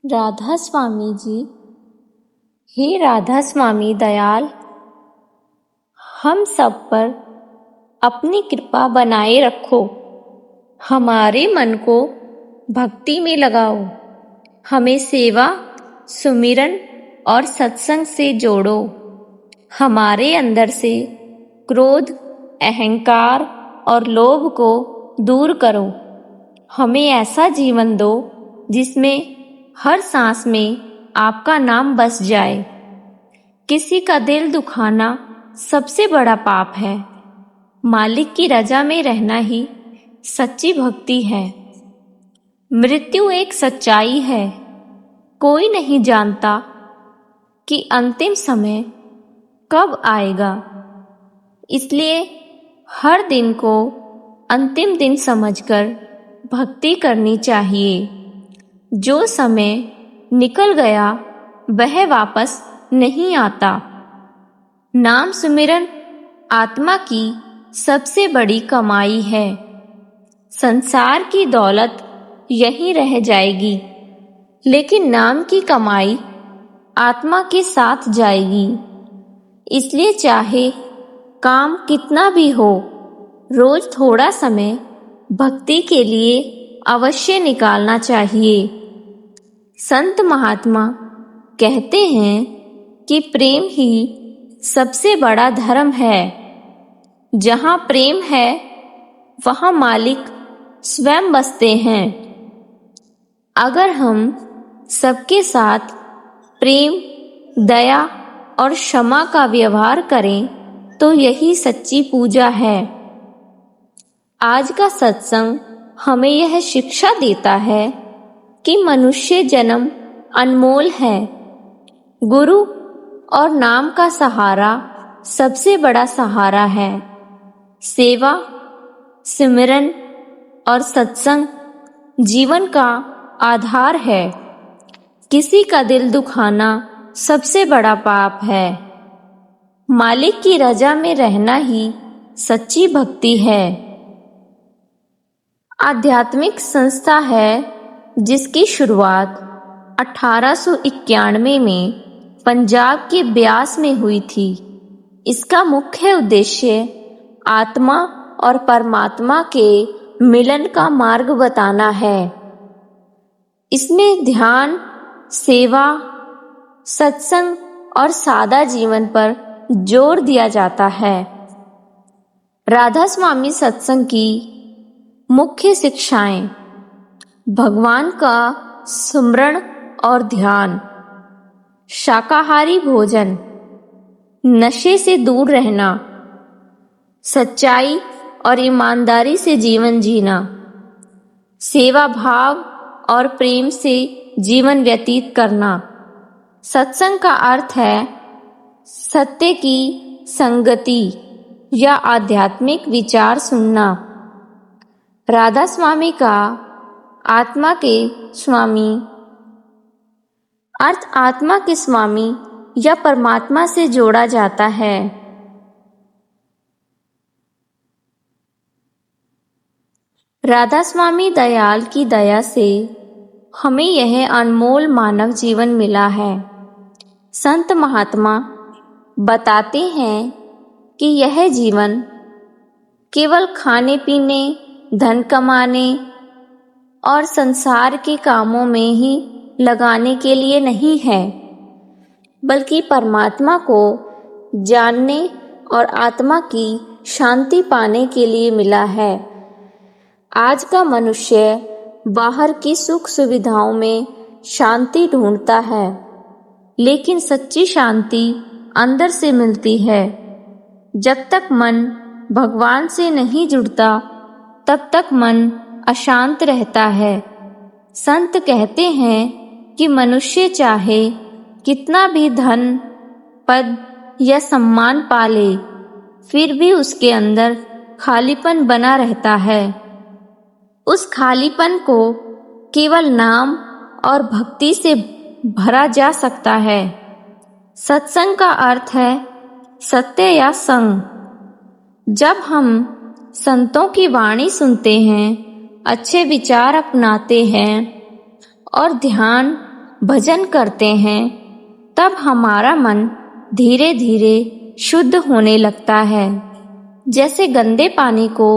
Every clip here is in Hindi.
राधा स्वामी जी। हे राधा स्वामी दयाल, हम सब पर अपनी कृपा बनाए रखो। हमारे मन को भक्ति में लगाओ। हमें सेवा, सुमिरन और सत्संग से जोड़ो। हमारे अंदर से क्रोध, अहंकार और लोभ को दूर करो। हमें ऐसा जीवन दो जिसमें हर सांस में आपका नाम बस जाए। किसी का दिल दुखाना सबसे बड़ा पाप है। मालिक की रजा में रहना ही सच्ची भक्ति है। मृत्यु एक सच्चाई है। कोई नहीं जानता कि अंतिम समय कब आएगा। इसलिए हर दिन को अंतिम दिन समझकर भक्ति करनी चाहिए। जो समय निकल गया वह वापस नहीं आता। नाम सुमिरन आत्मा की सबसे बड़ी कमाई है। संसार की दौलत यहीं रह जाएगी, लेकिन नाम की कमाई आत्मा के साथ जाएगी। इसलिए चाहे काम कितना भी हो, रोज थोड़ा समय भक्ति के लिए अवश्य निकालना चाहिए। संत महात्मा कहते हैं कि प्रेम ही सबसे बड़ा धर्म है। जहाँ प्रेम है वहाँ मालिक स्वयं बसते हैं। अगर हम सबके साथ प्रेम, दया और क्षमा का व्यवहार करें तो यही सच्ची पूजा है। आज का सत्संग हमें यह शिक्षा देता है कि मनुष्य जन्म अनमोल है। गुरु और नाम का सहारा सबसे बड़ा सहारा है। सेवा, सिमरन और सत्संग जीवन का आधार है। किसी का दिल दुखाना सबसे बड़ा पाप है। मालिक की रजा में रहना ही सच्ची भक्ति है। आध्यात्मिक संस्था है जिसकी शुरुआत 1891 में पंजाब के ब्यास में हुई थी। इसका मुख्य उद्देश्य आत्मा और परमात्मा के मिलन का मार्ग बताना है। इसमें ध्यान, सेवा, सत्संग और सादा जीवन पर जोर दिया जाता है। राधा स्वामी सत्संग की मुख्य शिक्षाएं: भगवान का स्मरण और ध्यान, शाकाहारी भोजन, नशे से दूर रहना, सच्चाई और ईमानदारी से जीवन जीना, सेवा भाव और प्रेम से जीवन व्यतीत करना। सत्संग का अर्थ है सत्य की संगति या आध्यात्मिक विचार सुनना। राधा स्वामी का आत्मा के स्वामी अर्थ आत्मा के स्वामी या परमात्मा से जोड़ा जाता है। राधा स्वामी दयाल की दया से हमें यह अनमोल मानव जीवन मिला है। संत महात्मा बताते हैं कि यह जीवन केवल खाने पीने, धन कमाने और संसार के कामों में ही लगाने के लिए नहीं है, बल्कि परमात्मा को जानने और आत्मा की शांति पाने के लिए मिला है। आज का मनुष्य बाहर की सुख सुविधाओं में शांति ढूंढता है, लेकिन सच्ची शांति अंदर से मिलती है। जब तक मन भगवान से नहीं जुड़ता तब तक मन अशांत रहता है। संत कहते हैं कि मनुष्य चाहे कितना भी धन, पद या सम्मान पाले, फिर भी उसके अंदर खालीपन बना रहता है। उस खालीपन को केवल नाम और भक्ति से भरा जा सकता है। सत्संग का अर्थ है सत्य या संग। जब हम संतों की वाणी सुनते हैं, अच्छे विचार अपनाते हैं और ध्यान भजन करते हैं तब हमारा मन धीरे धीरे शुद्ध होने लगता है। जैसे गंदे पानी को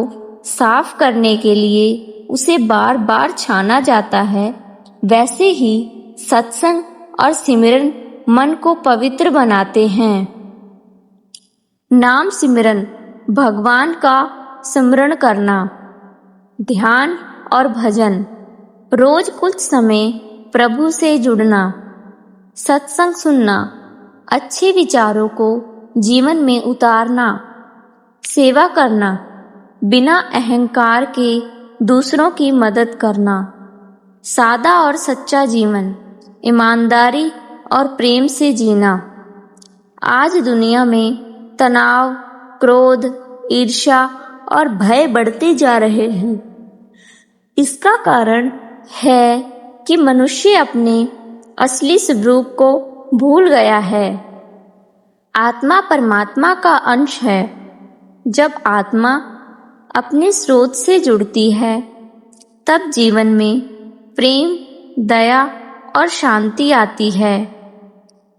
साफ करने के लिए उसे बार बार छाना जाता है, वैसे ही सत्संग और सिमरन मन को पवित्र बनाते हैं। नाम सिमरन, भगवान का स्मरण करना, ध्यान और भजन, रोज कुछ समय प्रभु से जुड़ना, सत्संग सुनना, अच्छे विचारों को जीवन में उतारना, सेवा करना, बिना अहंकार के दूसरों की मदद करना, सादा और सच्चा जीवन, ईमानदारी और प्रेम से जीना। आज दुनिया में तनाव, क्रोध, ईर्ष्या और भय बढ़ते जा रहे हैं। इसका कारण है कि मनुष्य अपने असली स्वरूप को भूल गया है। आत्मा परमात्मा का अंश है। जब आत्मा अपने स्रोत से जुड़ती है तब जीवन में प्रेम, दया और शांति आती है।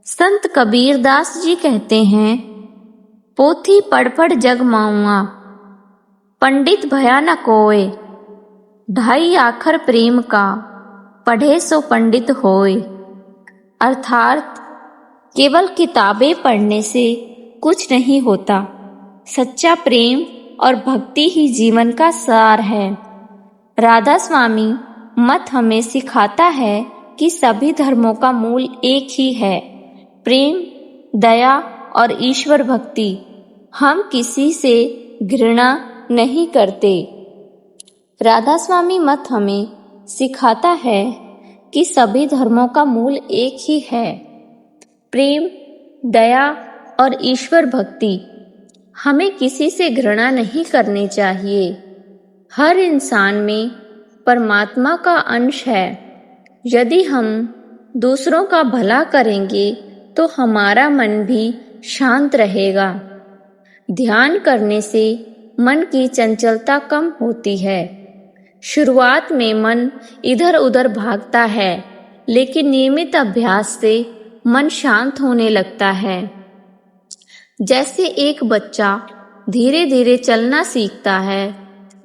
संत कबीरदास जी कहते हैं, पोथी पढ़ पढ़ जग माऊंगा, पंडित भया न कोय, ढाई आखर प्रेम का, पढ़े सो पंडित होय। अर्थात केवल किताबें पढ़ने से कुछ नहीं होता, सच्चा प्रेम और भक्ति ही जीवन का सार है। राधा स्वामी मत हमें सिखाता है कि सभी धर्मों का मूल एक ही है, प्रेम, दया और ईश्वर भक्ति। हम किसी से घृणा नहीं करते। राधा स्वामी मत हमें सिखाता है कि सभी धर्मों का मूल एक ही है, प्रेम, दया और ईश्वर भक्ति। हमें किसी से घृणा नहीं करनी चाहिए। हर इंसान में परमात्मा का अंश है। यदि हम दूसरों का भला करेंगे तो हमारा मन भी शांत रहेगा। ध्यान करने से मन की चंचलता कम होती है। शुरुआत में मन इधर उधर भागता है, लेकिन नियमित अभ्यास से मन शांत होने लगता है। जैसे एक बच्चा धीरे धीरे चलना सीखता है,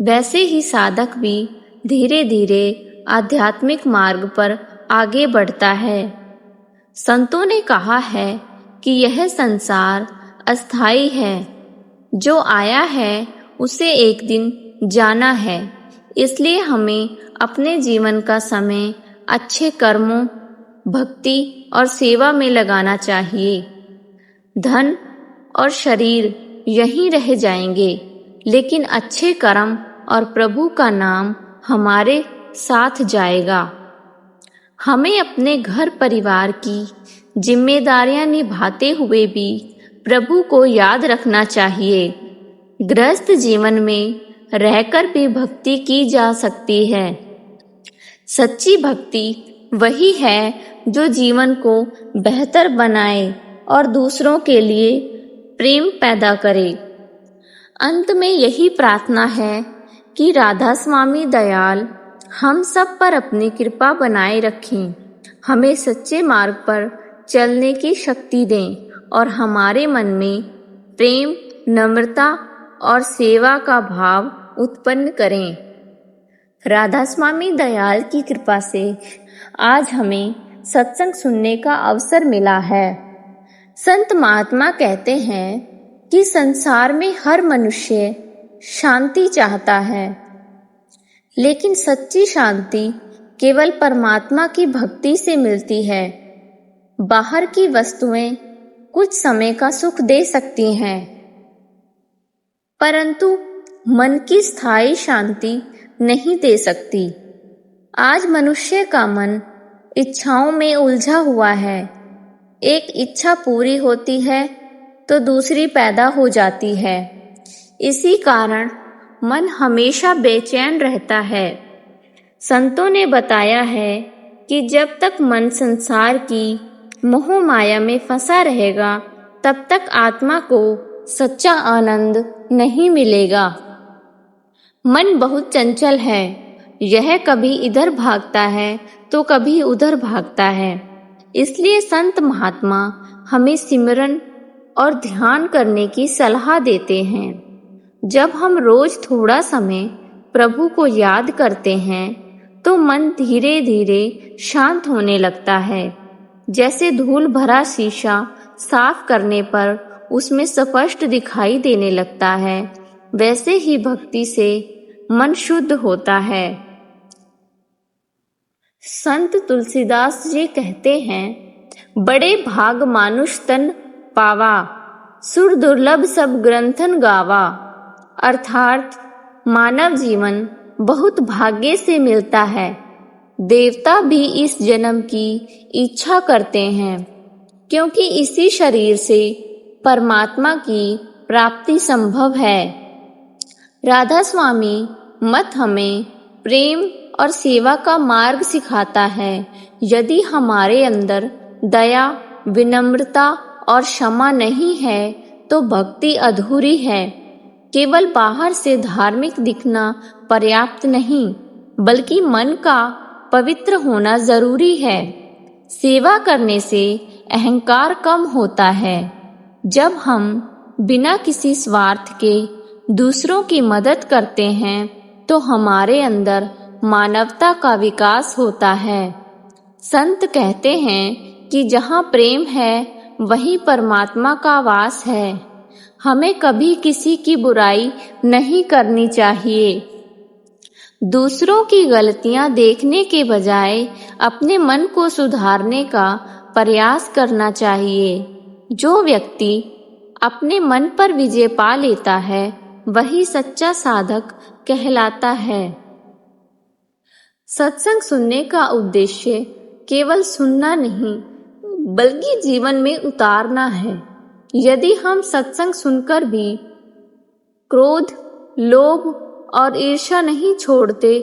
वैसे ही साधक भी धीरे धीरे आध्यात्मिक मार्ग पर आगे बढ़ता है। संतों ने कहा है कि यह संसार अस्थाई है। जो आया है उसे एक दिन जाना है। इसलिए हमें अपने जीवन का समय अच्छे कर्मों, भक्ति और सेवा में लगाना चाहिए। धन और शरीर यहीं रह जाएंगे, लेकिन अच्छे कर्म और प्रभु का नाम हमारे साथ जाएगा। हमें अपने घर परिवार की जिम्मेदारियां निभाते हुए भी प्रभु को याद रखना चाहिए। गृहस्थ जीवन में रहकर भी भक्ति की जा सकती है। सच्ची भक्ति वही है जो जीवन को बेहतर बनाए और दूसरों के लिए प्रेम पैदा करे। अंत में यही प्रार्थना है कि राधा स्वामी दयाल हम सब पर अपनी कृपा बनाए रखें, हमें सच्चे मार्ग पर चलने की शक्ति दें और हमारे मन में प्रेम, नम्रता और सेवा का भाव उत्पन्न करें। राधा स्वामी दयाल की कृपा से आज हमें सत्संग सुनने का अवसर मिला है। संत महात्मा कहते हैं कि संसार में हर मनुष्य शांति चाहता है, लेकिन सच्ची शांति केवल परमात्मा की भक्ति से मिलती है। बाहर की वस्तुएं कुछ समय का सुख दे सकती हैं, परंतु मन की स्थायी शांति नहीं दे सकती। आज मनुष्य का मन इच्छाओं में उलझा हुआ है। एक इच्छा पूरी होती है तो दूसरी पैदा हो जाती है। इसी कारण मन हमेशा बेचैन रहता है। संतों ने बताया है कि जब तक मन संसार की मोह माया में फंसा रहेगा, तब तक आत्मा को सच्चा आनंद नहीं मिलेगा। मन बहुत चंचल है। यह कभी इधर भागता है तो तो कभी उधर भागता है। इसलिए संत महात्मा हमें सिमरन और ध्यान करने की सलाह देते हैं। जब हम रोज थोड़ा समय प्रभु को याद करते हैं तो मन धीरे धीरे शांत होने लगता है। जैसे धूल भरा शीशा साफ करने पर उसमें स्पष्ट दिखाई देने लगता है, वैसे ही भक्ति से मन शुद्ध होता है। संत तुलसीदास जी कहते हैं, बड़े भाग मानुष तन पावा, सुर दुर्लभ सब ग्रंथन गावा। अर्थात मानव जीवन बहुत भाग्य से मिलता है। देवता भी इस जन्म की इच्छा करते हैं, क्योंकि इसी शरीर से परमात्मा की प्राप्ति संभव है। राधा स्वामी मत हमें प्रेम और सेवा का मार्ग सिखाता है। यदि हमारे अंदर दया, विनम्रता और क्षमा नहीं है तो भक्ति अधूरी है। केवल बाहर से धार्मिक दिखना पर्याप्त नहीं, बल्कि मन का पवित्र होना जरूरी है। सेवा करने से अहंकार कम होता है। जब हम बिना किसी स्वार्थ के दूसरों की मदद करते हैं तो हमारे अंदर मानवता का विकास होता है। संत कहते हैं कि जहाँ प्रेम है वहीं परमात्मा का वास है। हमें कभी किसी की बुराई नहीं करनी चाहिए। दूसरों की गलतियां देखने के बजाय अपने मन को सुधारने का प्रयास करना चाहिए। जो व्यक्ति अपने मन पर विजय पा लेता है वही सच्चा साधक कहलाता है। सत्संग सुनने का उद्देश्य केवल सुनना नहीं, बल्कि जीवन में उतारना है। यदि हम सत्संग सुनकर भी क्रोध, लोभ और ईर्ष्या नहीं छोड़ते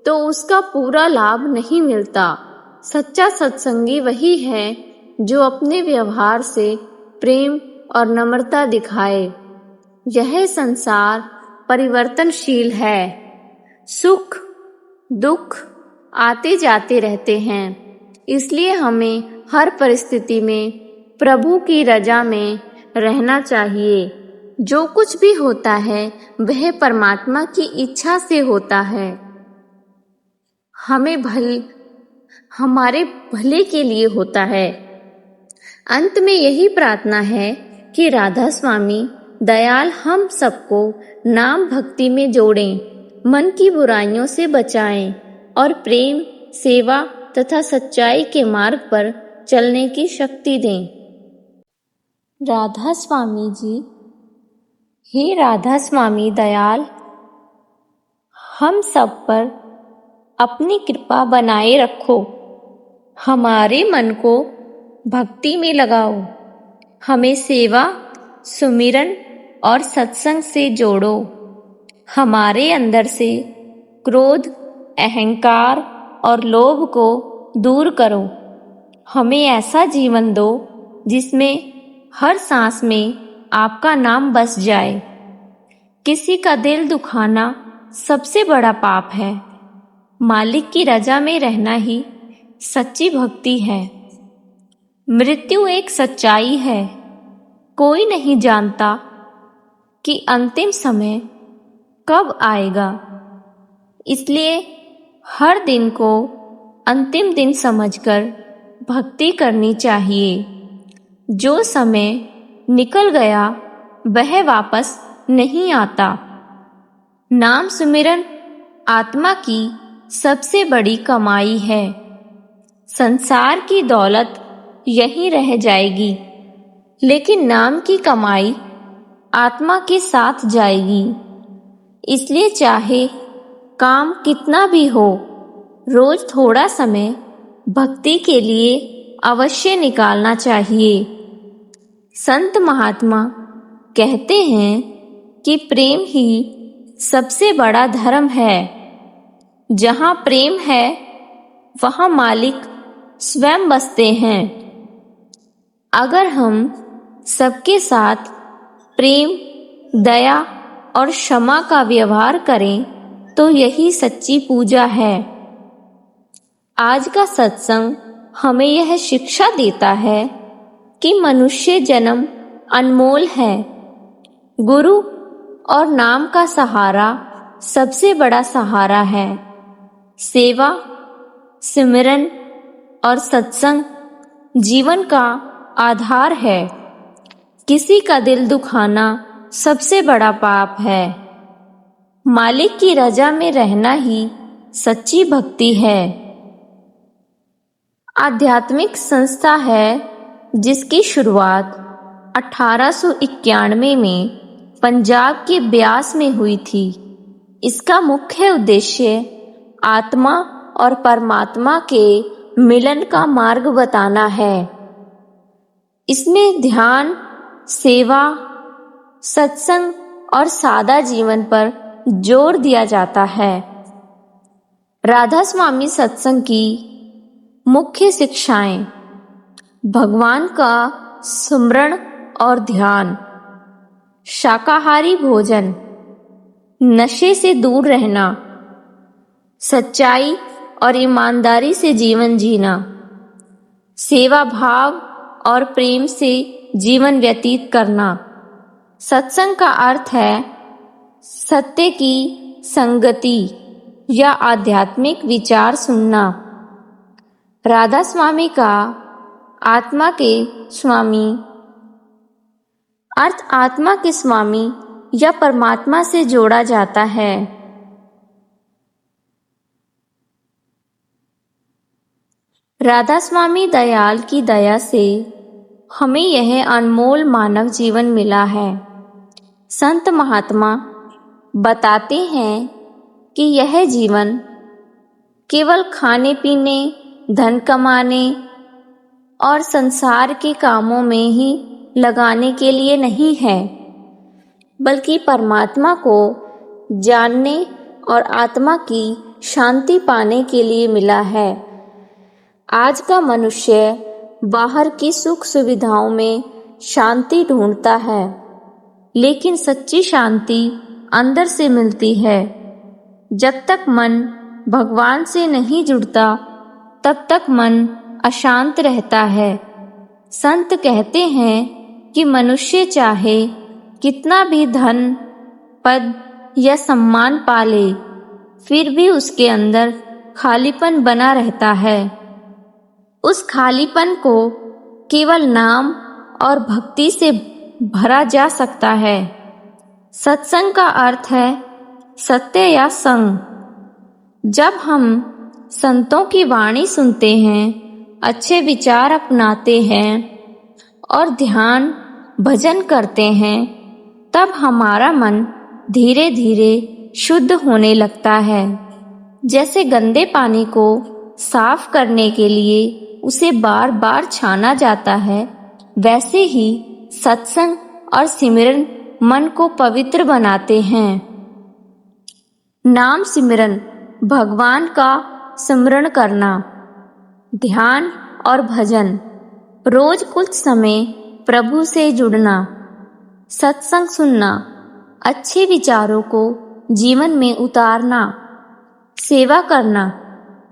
तो उसका पूरा लाभ नहीं मिलता। सच्चा सत्संगी वही है जो अपने व्यवहार से प्रेम और नम्रता दिखाए। यह संसार परिवर्तनशील है। सुख दुख आते जाते रहते हैं, इसलिए हमें हर परिस्थिति में प्रभु की रजा में रहना चाहिए। जो कुछ भी होता है वह परमात्मा की इच्छा से होता है। हमारे भले के लिए होता है। अंत में यही प्रार्थना है कि राधा स्वामी दयाल हम सबको नाम भक्ति में जोड़ें, मन की बुराइयों से बचाएं और प्रेम, सेवा तथा सच्चाई के मार्ग पर चलने की शक्ति दें। राधा स्वामी जी, हे राधा स्वामी दयाल, हम सब पर अपनी कृपा बनाए रखो। हमारे मन को भक्ति में लगाओ। हमें सेवा, सुमिरन और सत्संग से जोड़ो। हमारे अंदर से क्रोध, अहंकार और लोभ को दूर करो। हमें ऐसा जीवन दो जिसमें हर सांस में आपका नाम बस जाए। किसी का दिल दुखाना सबसे बड़ा पाप है। मालिक की रजा में रहना ही सच्ची भक्ति है। मृत्यु एक सच्चाई है। कोई नहीं जानता कि अंतिम समय कब आएगा। इसलिए हर दिन को अंतिम दिन समझकर भक्ति करनी चाहिए। जो समय निकल गया वह वापस नहीं आता। नाम सुमिरन आत्मा की सबसे बड़ी कमाई है। संसार की दौलत यहीं रह जाएगी, लेकिन नाम की कमाई आत्मा के साथ जाएगी। इसलिए चाहे काम कितना भी हो, रोज थोड़ा समय भक्ति के लिए अवश्य निकालना चाहिए। संत महात्मा कहते हैं कि प्रेम ही सबसे बड़ा धर्म है। जहाँ प्रेम है वहाँ मालिक स्वयं बसते हैं। अगर हम सबके साथ प्रेम, दया और क्षमा का व्यवहार करें तो यही सच्ची पूजा है। आज का सत्संग हमें यह शिक्षा देता है कि मनुष्य जन्म अनमोल है। गुरु और नाम का सहारा सबसे बड़ा सहारा है। सेवा, सिमरन और सत्संग जीवन का आधार है। किसी का दिल दुखाना सबसे बड़ा पाप है। मालिक की रजा में रहना ही सच्ची भक्ति है। आध्यात्मिक संस्था है जिसकी शुरुआत 1891 में पंजाब के ब्यास में हुई थी। इसका मुख्य उद्देश्य आत्मा और परमात्मा के मिलन का मार्ग बताना है। इसमें ध्यान, सेवा, सत्संग और सादा जीवन पर जोर दिया जाता है। राधा स्वामी सत्संग की मुख्य शिक्षाएं: भगवान का स्मरण और ध्यान, शाकाहारी भोजन, नशे से दूर रहना, सच्चाई और ईमानदारी से जीवन जीना, सेवा भाव और प्रेम से जीवन व्यतीत करना। सत्संग का अर्थ है सत्य की संगति या आध्यात्मिक विचार सुनना। राधा स्वामी का आत्मा के स्वामी अर्थ आत्मा के स्वामी या परमात्मा से जोड़ा जाता है। राधा स्वामी दयाल की दया से हमें यह अनमोल मानव जीवन मिला है। संत महात्मा बताते हैं कि यह जीवन केवल खाने पीने, धन कमाने और संसार के कामों में ही लगाने के लिए नहीं है, बल्कि परमात्मा को जानने और आत्मा की शांति पाने के लिए मिला है। आज का मनुष्य बाहर की सुख सुविधाओं में शांति ढूंढता है, लेकिन सच्ची शांति अंदर से मिलती है। जब तक मन भगवान से नहीं जुड़ता, तब तक मन अशांत रहता है। संत कहते हैं कि मनुष्य चाहे कितना भी धन, पद या सम्मान पाले, फिर भी उसके अंदर खालीपन बना रहता है। उस खालीपन को केवल नाम और भक्ति से भरा जा सकता है। सत्संग का अर्थ है सत्य या संग। जब हम संतों की वाणी सुनते हैं, अच्छे विचार अपनाते हैं और ध्यान भजन करते हैं, तब हमारा मन धीरे धीरे शुद्ध होने लगता है। जैसे गंदे पानी को साफ करने के लिए उसे बार बार छाना जाता है, वैसे ही सत्संग और सिमरन मन को पवित्र बनाते हैं। नाम सिमरन भगवान का स्मरण करना, ध्यान और भजन, रोज कुछ समय प्रभु से जुड़ना, सत्संग सुनना, अच्छे विचारों को जीवन में उतारना, सेवा करना,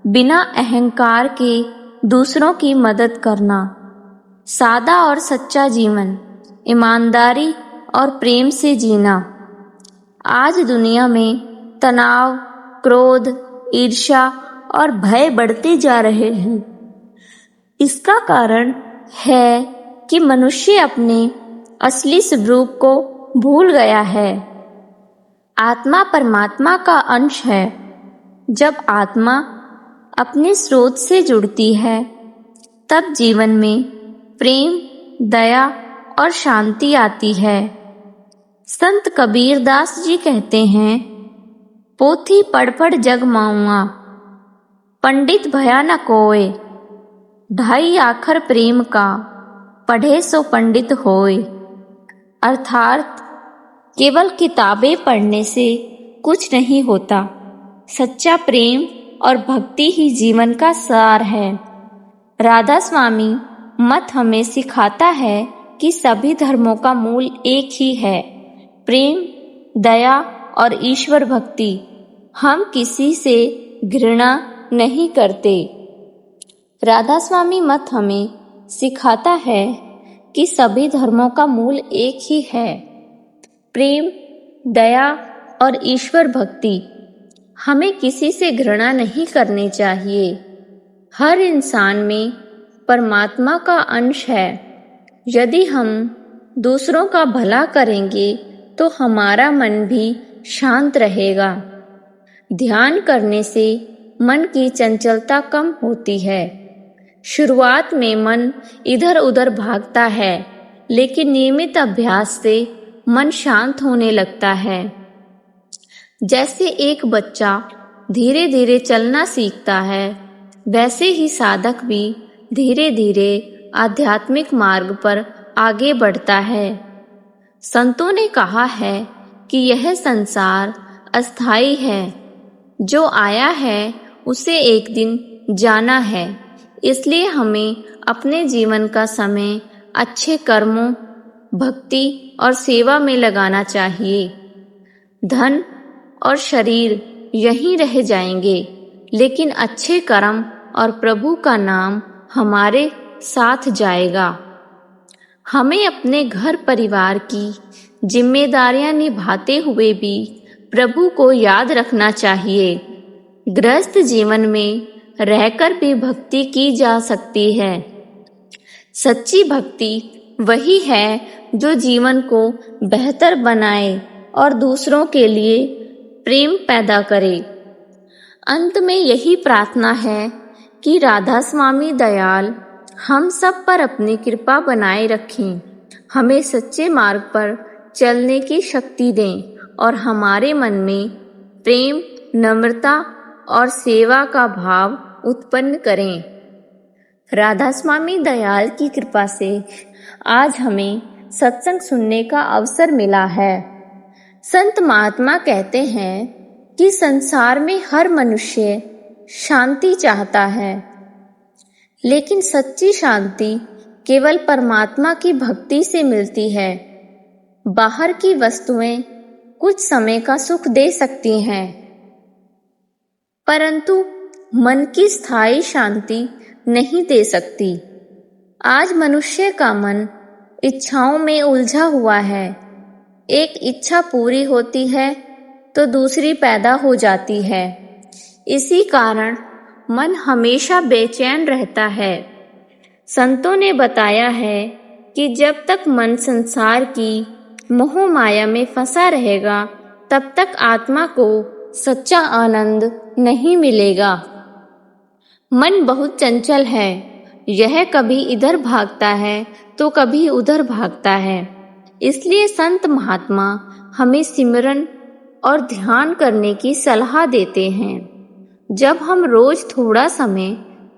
बिना अहंकार के दूसरों की मदद करना, सादा और सच्चा जीवन, ईमानदारी और प्रेम से जीना। आज दुनिया में तनाव, क्रोध, ईर्ष्या और भय बढ़ते जा रहे हैं। इसका कारण है कि मनुष्य अपने असली स्वरूप को भूल गया है। आत्मा परमात्मा का अंश है। जब आत्मा अपने स्रोत से जुड़ती है, तब जीवन में प्रेम, दया और शांति आती है। संत कबीरदास जी कहते हैं, पोथी पढ़ पढ़ जग माऊंगा, पंडित भया न कोय, ढाई आखर प्रेम का, पढ़े सो पंडित होय। अर्थात केवल किताबें पढ़ने से कुछ नहीं होता, सच्चा प्रेम और भक्ति ही जीवन का सार है। राधा स्वामी मत हमें सिखाता है कि सभी धर्मों का मूल एक ही है, प्रेम, दया और ईश्वर भक्ति। हम किसी से घृणा नहीं करते, राधा स्वामी मत हमें सिखाता है कि सभी धर्मों का मूल एक ही है, प्रेम, दया और ईश्वर भक्ति। हमें किसी से घृणा नहीं करनी चाहिए। हर इंसान में परमात्मा का अंश है। यदि हम दूसरों का भला करेंगे तो हमारा मन भी शांत रहेगा। ध्यान करने से मन की चंचलता कम होती है। शुरुआत में मन इधर उधर भागता है, लेकिन नियमित अभ्यास से मन शांत होने लगता है। जैसे एक बच्चा धीरे धीरे चलना सीखता है, वैसे ही साधक भी धीरे धीरे आध्यात्मिक मार्ग पर आगे बढ़ता है। संतों ने कहा है कि यह संसार अस्थाई है। जो आया है उसे एक दिन जाना है। इसलिए हमें अपने जीवन का समय अच्छे कर्मों, भक्ति और सेवा में लगाना चाहिए। धन और शरीर यहीं रह जाएंगे, लेकिन अच्छे कर्म और प्रभु का नाम हमारे साथ जाएगा। हमें अपने घर परिवार की जिम्मेदारियां निभाते हुए भी प्रभु को याद रखना चाहिए। गृहस्थ जीवन में रहकर भी भक्ति की जा सकती है। सच्ची भक्ति वही है जो जीवन को बेहतर बनाए और दूसरों के लिए प्रेम पैदा करे। अंत में यही प्रार्थना है कि राधा स्वामी दयाल हम सब पर अपनी कृपा बनाए रखें, हमें सच्चे मार्ग पर चलने की शक्ति दें और हमारे मन में प्रेम, नम्रता और सेवा का भाव उत्पन्न करें। राधा स्वामी दयाल की कृपा से आज हमें सत्संग सुनने का अवसर मिला है। संत महात्मा कहते हैं कि संसार में हर मनुष्य शांति चाहता है, लेकिन सच्ची शांति केवल परमात्मा की भक्ति से मिलती है। बाहर की वस्तुएं कुछ समय का सुख दे सकती हैं, परंतु मन की स्थायी शांति नहीं दे सकती। आज मनुष्य का मन इच्छाओं में उलझा हुआ है। एक इच्छा पूरी होती है तो दूसरी पैदा हो जाती है। इसी कारण मन हमेशा बेचैन रहता है। संतों ने बताया है कि जब तक मन संसार की मोह माया में फंसा रहेगा, तब तक आत्मा को सच्चा आनंद नहीं मिलेगा। मन बहुत चंचल है। यह कभी इधर भागता है तो कभी उधर भागता है। इसलिए संत महात्मा हमें सिमरन और ध्यान करने की सलाह देते हैं। जब हम रोज थोड़ा समय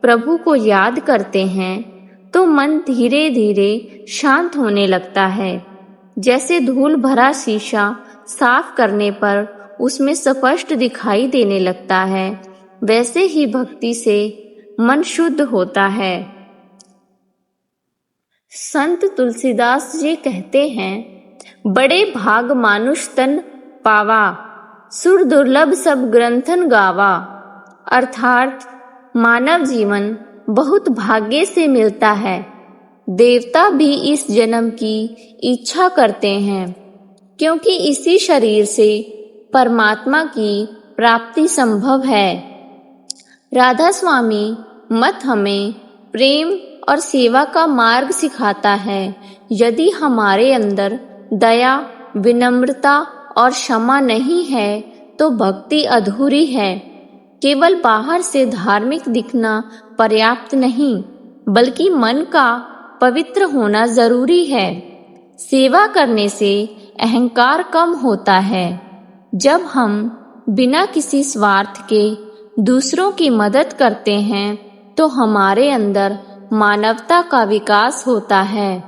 प्रभु को याद करते हैं तो मन धीरे धीरे शांत होने लगता है। जैसे धूल भरा शीशा साफ करने पर उसमें स्पष्ट दिखाई देने लगता है, वैसे ही भक्ति से मन शुद्ध होता है। संत तुलसीदास जी कहते हैं, बड़े भाग मानुष तन पावा, सुर दुर्लभ सब ग्रंथन गावा। अर्थात मानव जीवन बहुत भाग्य से मिलता है। देवता भी इस जन्म की इच्छा करते हैं, क्योंकि इसी शरीर से परमात्मा की प्राप्ति संभव है। राधा स्वामी मत हमें प्रेम और सेवा का मार्ग सिखाता है। यदि हमारे अंदर दया, विनम्रता और क्षमा नहीं है तो भक्ति अधूरी है। केवल बाहर से धार्मिक दिखना पर्याप्त नहीं, बल्कि मन का पवित्र होना जरूरी है। सेवा करने से अहंकार कम होता है। जब हम बिना किसी स्वार्थ के दूसरों की मदद करते हैं तो हमारे अंदर मानवता का विकास होता है।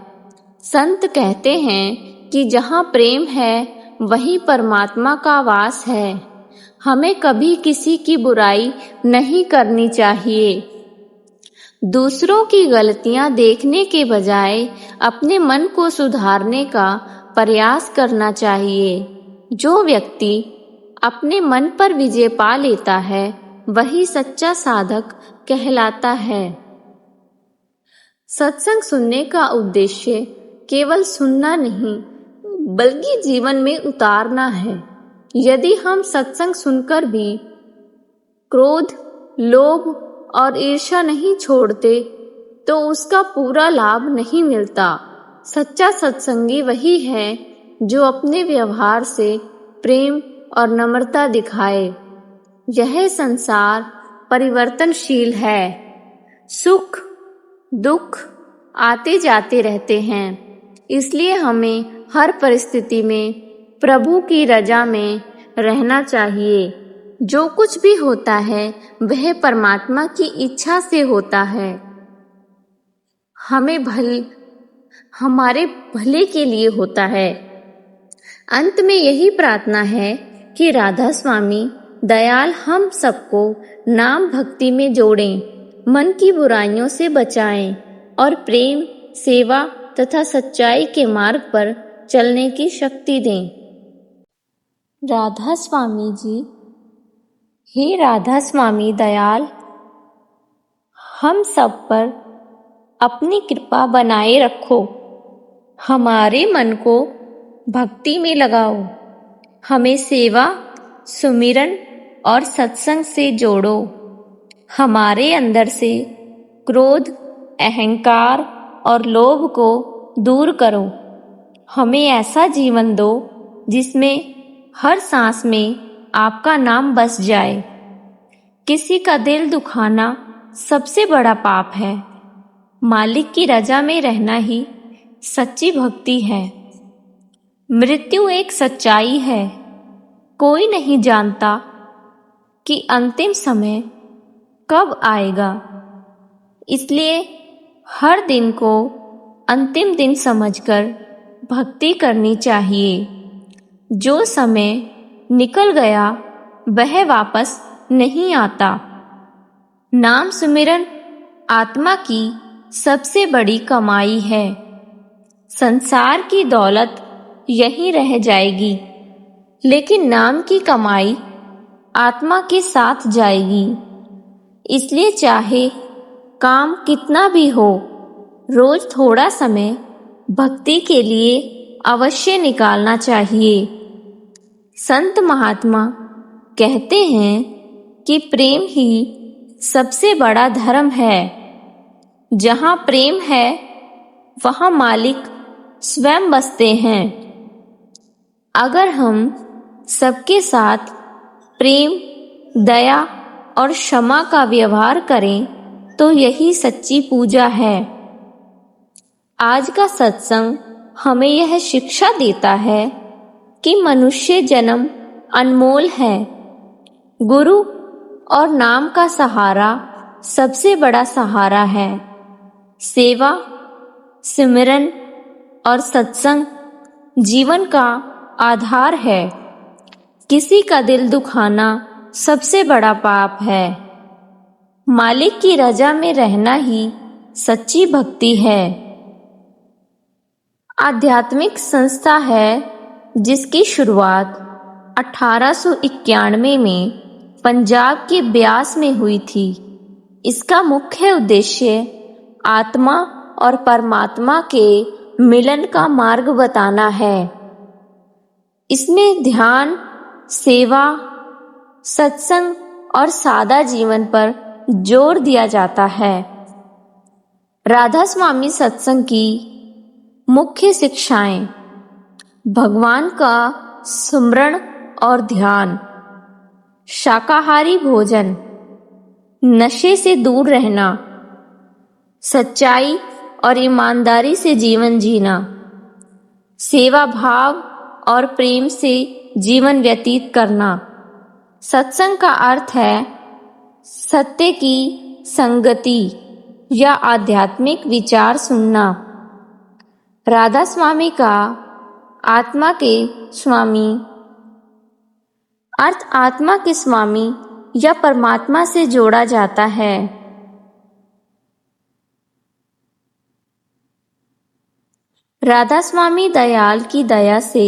संत कहते हैं कि जहाँ प्रेम है वहीं परमात्मा का वास है। हमें कभी किसी की बुराई नहीं करनी चाहिए। दूसरों की गलतियां देखने के बजाय अपने मन को सुधारने का प्रयास करना चाहिए। जो व्यक्ति अपने मन पर विजय पा लेता है वही सच्चा साधक कहलाता है। सत्संग सुनने का उद्देश्य केवल सुनना नहीं, बल्कि जीवन में उतारना है। यदि हम सत्संग सुनकर भी क्रोध, लोभ और ईर्ष्या नहीं छोड़ते, तो उसका पूरा लाभ नहीं मिलता। सच्चा सत्संगी वही है जो अपने व्यवहार से प्रेम और नम्रता दिखाए। यह संसार परिवर्तनशील है। सुख दुख आते जाते रहते हैं, इसलिए हमें हर परिस्थिति में प्रभु की रजा में रहना चाहिए। जो कुछ भी होता है वह परमात्मा की इच्छा से होता है। हमारे भले के लिए होता है। अंत में यही प्रार्थना है कि राधा स्वामी दयाल हम सबको नाम भक्ति में जोड़ें, मन की बुराइयों से बचाएं और प्रेम, सेवा तथा सच्चाई के मार्ग पर चलने की शक्ति दें। राधा स्वामी जी, हे राधा स्वामी दयाल, हम सब पर अपनी कृपा बनाए रखो। हमारे मन को भक्ति में लगाओ। हमें सेवा, सुमिरन और सत्संग से जोड़ो। हमारे अंदर से क्रोध, अहंकार और लोभ को दूर करो। हमें ऐसा जीवन दो जिसमें हर सांस में आपका नाम बस जाए। किसी का दिल दुखाना सबसे बड़ा पाप है। मालिक की रजा में रहना ही सच्ची भक्ति है। मृत्यु एक सच्चाई है। कोई नहीं जानता कि अंतिम समय कब आएगा, इसलिए हर दिन को अंतिम दिन समझकर भक्ति करनी चाहिए। जो समय निकल गया वह वापस नहीं आता। नाम सुमिरन आत्मा की सबसे बड़ी कमाई है। संसार की दौलत यहीं रह जाएगी, लेकिन नाम की कमाई आत्मा के साथ जाएगी। इसलिए चाहे काम कितना भी हो, रोज थोड़ा समय भक्ति के लिए अवश्य निकालना चाहिए। संत महात्मा कहते हैं कि प्रेम ही सबसे बड़ा धर्म है। जहाँ प्रेम है वहाँ मालिक स्वयं बसते हैं। अगर हम सबके साथ प्रेम, दया और क्षमा का व्यवहार करें तो यही सच्ची पूजा है। आज का सत्संग हमें यह शिक्षा देता है कि मनुष्य जन्म अनमोल है। गुरु और नाम का सहारा सबसे बड़ा सहारा है। सेवा, सिमरन और सत्संग जीवन का आधार है। किसी का दिल दुखाना सबसे बड़ा पाप है। मालिक की रजा में रहना ही सच्ची भक्ति है। आध्यात्मिक संस्था है जिसकी शुरुआत 1891 में पंजाब के ब्यास में हुई थी। इसका मुख्य उद्देश्य आत्मा और परमात्मा के मिलन का मार्ग बताना है। इसमें ध्यान, सेवा, सत्संग और सादा जीवन पर जोर दिया जाता है। राधा स्वामी सत्संग की मुख्य शिक्षाएं: भगवान का सुमरण और ध्यान, शाकाहारी भोजन, नशे से दूर रहना, सच्चाई और ईमानदारी से जीवन जीना, सेवा भाव और प्रेम से जीवन व्यतीत करना। सत्संग का अर्थ है सत्य की संगति या आध्यात्मिक विचार सुनना। राधा स्वामी का आत्मा के स्वामी अर्थ आत्मा के स्वामी या परमात्मा से जोड़ा जाता है। राधा स्वामी दयाल की दया से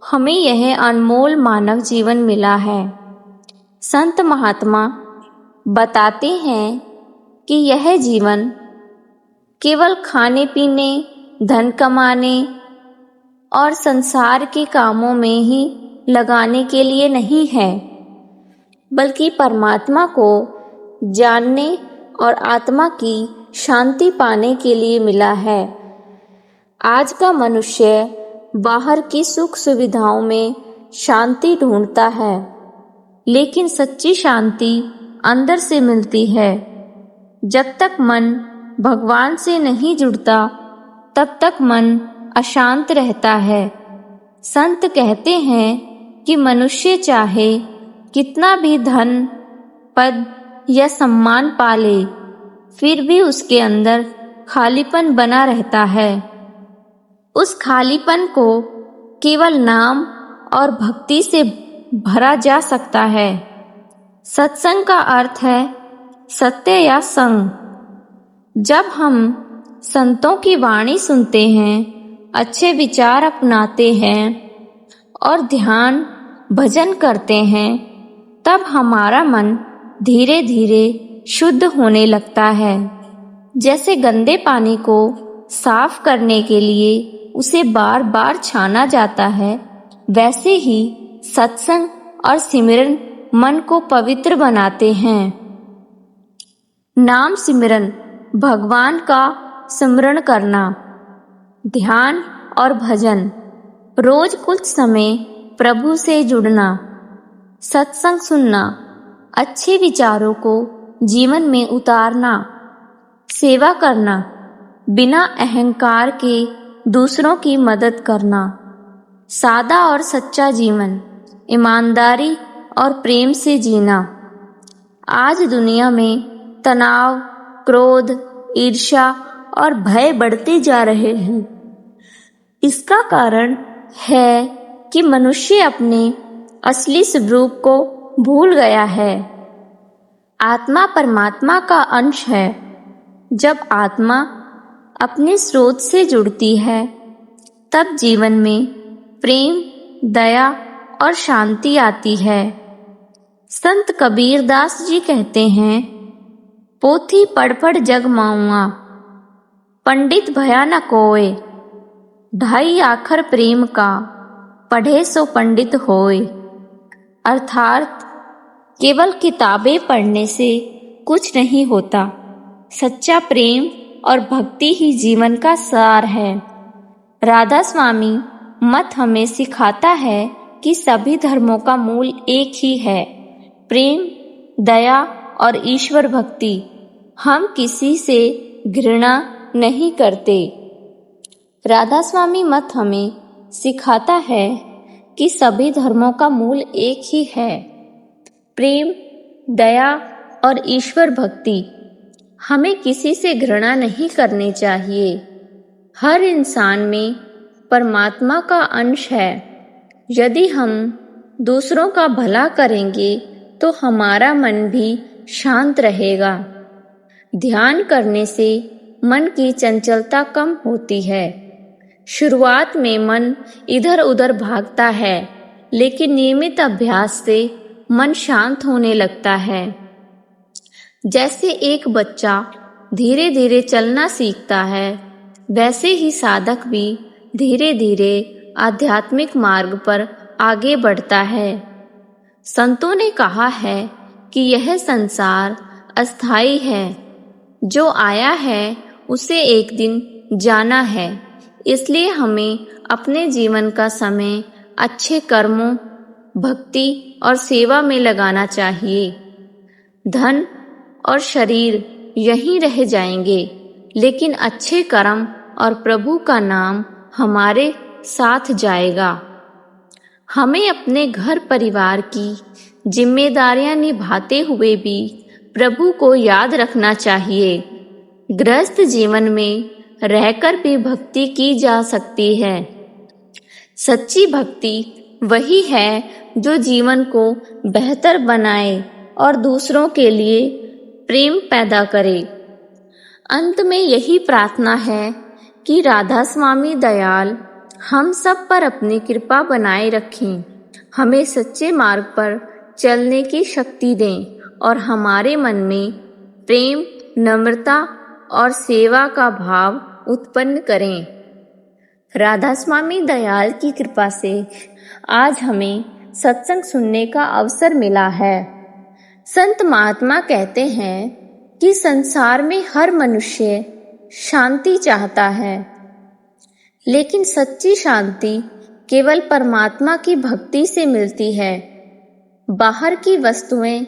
हमें यह अनमोल मानव जीवन मिला है। संत महात्मा बताते हैं कि यह जीवन केवल खाने पीने, धन कमाने और संसार के कामों में ही लगाने के लिए नहीं है, बल्कि परमात्मा को जानने और आत्मा की शांति पाने के लिए मिला है। आज का मनुष्य बाहर की सुख सुविधाओं में शांति ढूंढता है, लेकिन सच्ची शांति अंदर से मिलती है। जब तक मन भगवान से नहीं जुड़ता, तब तक मन अशांत रहता है। संत कहते हैं कि मनुष्य चाहे कितना भी धन, पद या सम्मान पाले, फिर भी उसके अंदर खालीपन बना रहता है। उस खालीपन को केवल नाम और भक्ति से भरा जा सकता है। सत्संग का अर्थ है सत्य या संग। जब हम संतों की वाणी सुनते हैं, अच्छे विचार अपनाते हैं और ध्यान भजन करते हैं, तब हमारा मन धीरे धीरे शुद्ध होने लगता है। जैसे गंदे पानी को साफ करने के लिए उसे बार बार छाना जाता है, वैसे ही सत्संग और सिमरन मन को पवित्र बनाते हैं। नाम सिमरन, भगवान का स्मरण करना, ध्यान और भजन, रोज कुछ समय प्रभु से जुड़ना, सत्संग सुनना, अच्छे विचारों को जीवन में उतारना, सेवा करना, बिना अहंकार के दूसरों की मदद करना, सादा और सच्चा जीवन, ईमानदारी और प्रेम से जीना। आज दुनिया में तनाव, क्रोध, ईर्ष्या और भय बढ़ते जा रहे हैं। इसका कारण है कि मनुष्य अपने असली स्वरूप को भूल गया है। आत्मा परमात्मा का अंश है। जब आत्मा अपने स्रोत से जुड़ती है, तब जीवन में प्रेम, दया और शांति आती है। संत कबीर दास जी कहते हैं, पोथी पढ़ पढ़ जग माऊंगा, पंडित भया न कोय, ढाई आखर प्रेम का, पढ़े सो पंडित होय। अर्थात केवल किताबें पढ़ने से कुछ नहीं होता, सच्चा प्रेम और भक्ति ही जीवन का सार है। राधा स्वामी मत हमें सिखाता है कि सभी धर्मों का मूल एक ही है, प्रेम, दया और ईश्वर भक्ति। हम किसी से घृणा नहीं करते। राधा स्वामी मत हमें सिखाता है कि सभी धर्मों का मूल एक ही है, प्रेम, दया और ईश्वर भक्ति। हमें किसी से घृणा नहीं करनी चाहिए। हर इंसान में परमात्मा का अंश है। यदि हम दूसरों का भला करेंगे तो हमारा मन भी शांत रहेगा। ध्यान करने से मन की चंचलता कम होती है। शुरुआत में मन इधर उधर भागता है, लेकिन नियमित अभ्यास से मन शांत होने लगता है। जैसे एक बच्चा धीरे धीरे चलना सीखता है, वैसे ही साधक भी धीरे धीरे आध्यात्मिक मार्ग पर आगे बढ़ता है। संतों ने कहा है कि यह संसार अस्थाई है, जो आया है उसे एक दिन जाना है। इसलिए हमें अपने जीवन का समय अच्छे कर्मों, भक्ति और सेवा में लगाना चाहिए। धन और शरीर यहीं रह जाएंगे, लेकिन अच्छे कर्म और प्रभु का नाम हमारे साथ जाएगा। हमें अपने घर परिवार की जिम्मेदारियां निभाते हुए भी प्रभु को याद रखना चाहिए। गृहस्थ जीवन में रहकर भी भक्ति की जा सकती है। सच्ची भक्ति वही है जो जीवन को बेहतर बनाए और दूसरों के लिए प्रेम पैदा करे। अंत में यही प्रार्थना है कि राधा स्वामी दयाल हम सब पर अपनी कृपा बनाए रखें, हमें सच्चे मार्ग पर चलने की शक्ति दें और हमारे मन में प्रेम, नम्रता और सेवा का भाव उत्पन्न करें। राधा स्वामी दयाल की कृपा से आज हमें सत्संग सुनने का अवसर मिला है। संत महात्मा कहते हैं कि संसार में हर मनुष्य शांति चाहता है, लेकिन सच्ची शांति केवल परमात्मा की भक्ति से मिलती है। बाहर की वस्तुएं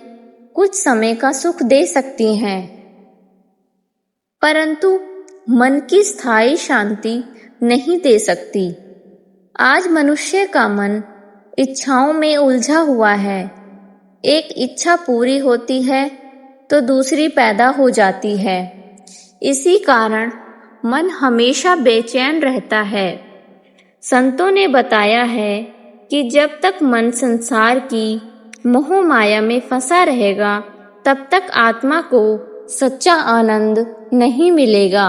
कुछ समय का सुख दे सकती हैं, परंतु मन की स्थायी शांति नहीं दे सकती। आज मनुष्य का मन इच्छाओं में उलझा हुआ है। एक इच्छा पूरी होती है तो दूसरी पैदा हो जाती है। इसी कारण मन हमेशा बेचैन रहता है। संतों ने बताया है कि जब तक मन संसार की मोह माया में फंसा रहेगा, तब तक आत्मा को सच्चा आनंद नहीं मिलेगा।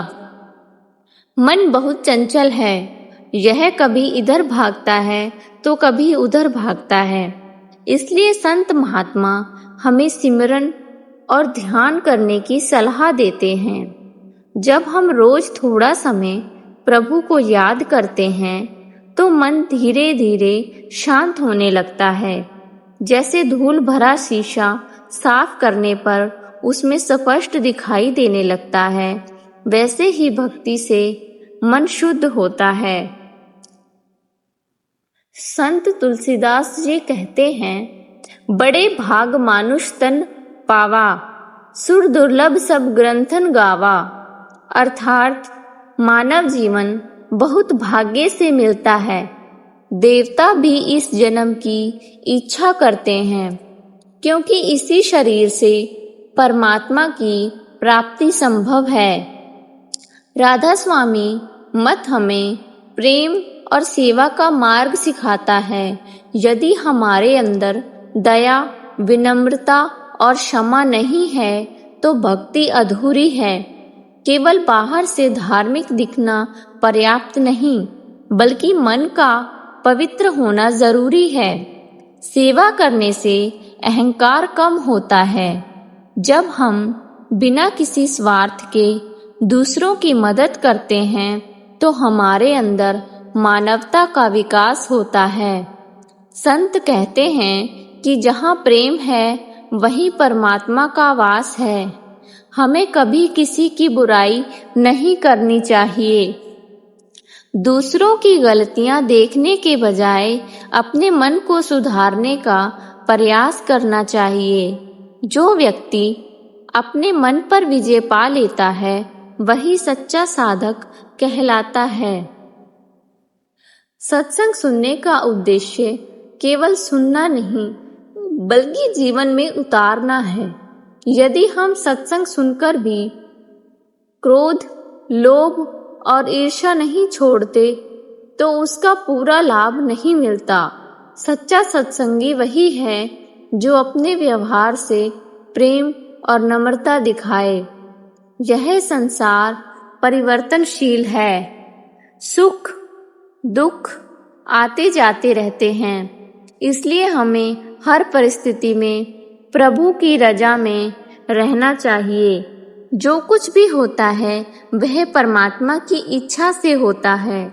मन बहुत चंचल है। यह कभी इधर भागता है तो कभी उधर भागता है। इसलिए संत महात्मा हमें सिमरन और ध्यान करने की सलाह देते हैं। जब हम रोज थोड़ा समय प्रभु को याद करते हैं तो मन धीरे धीरे शांत होने लगता है। जैसे धूल भरा शीशा साफ करने पर उसमें स्पष्ट दिखाई देने लगता है, वैसे ही भक्ति से मन शुद्ध होता है। संत तुलसीदास जी कहते हैं, बड़े भाग मानुष तन पावा, सुर दुर्लभ सब ग्रंथन गावा। अर्थात मानव जीवन बहुत भाग्य से मिलता है। देवता भी इस जन्म की इच्छा करते हैं, क्योंकि इसी शरीर से परमात्मा की प्राप्ति संभव है। राधा स्वामी मत हमें प्रेम और सेवा का मार्ग सिखाता है। यदि हमारे अंदर दया, विनम्रता और क्षमा नहीं है तो भक्ति अधूरी है। केवल बाहर से धार्मिक दिखना पर्याप्त नहीं, बल्कि मन का पवित्र होना जरूरी है। सेवा करने से अहंकार कम होता है। जब हम बिना किसी स्वार्थ के दूसरों की मदद करते हैं तो हमारे अंदर मानवता का विकास होता है। संत कहते हैं कि जहाँ प्रेम है वहीं परमात्मा का वास है। हमें कभी किसी की बुराई नहीं करनी चाहिए। दूसरों की गलतियां देखने के बजाय अपने मन को सुधारने का प्रयास करना चाहिए। जो व्यक्ति अपने मन पर विजय पा लेता है वही सच्चा साधक कहलाता है। सत्संग सुनने का उद्देश्य केवल सुनना नहीं, बल्कि जीवन में उतारना है। यदि हम सत्संग सुनकर भी क्रोध, लोभ और ईर्ष्या नहीं छोड़ते तो उसका पूरा लाभ नहीं मिलता। सच्चा सत्संगी वही है जो अपने व्यवहार से प्रेम और नम्रता दिखाए। यह संसार परिवर्तनशील है। सुख दुख आते जाते रहते हैं, इसलिए हमें हर परिस्थिति में प्रभु की रजा में रहना चाहिए। जो कुछ भी होता है वह परमात्मा की इच्छा से होता है।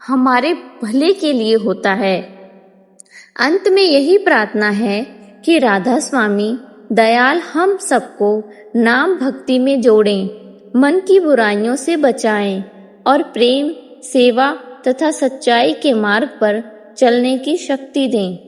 हमारे भले के लिए होता है। अंत में यही प्रार्थना है कि राधा स्वामी दयाल हम सबको नाम भक्ति में जोड़ें, मन की बुराइयों से बचाएं और प्रेम, सेवा तथा सच्चाई के मार्ग पर चलने की शक्ति दें।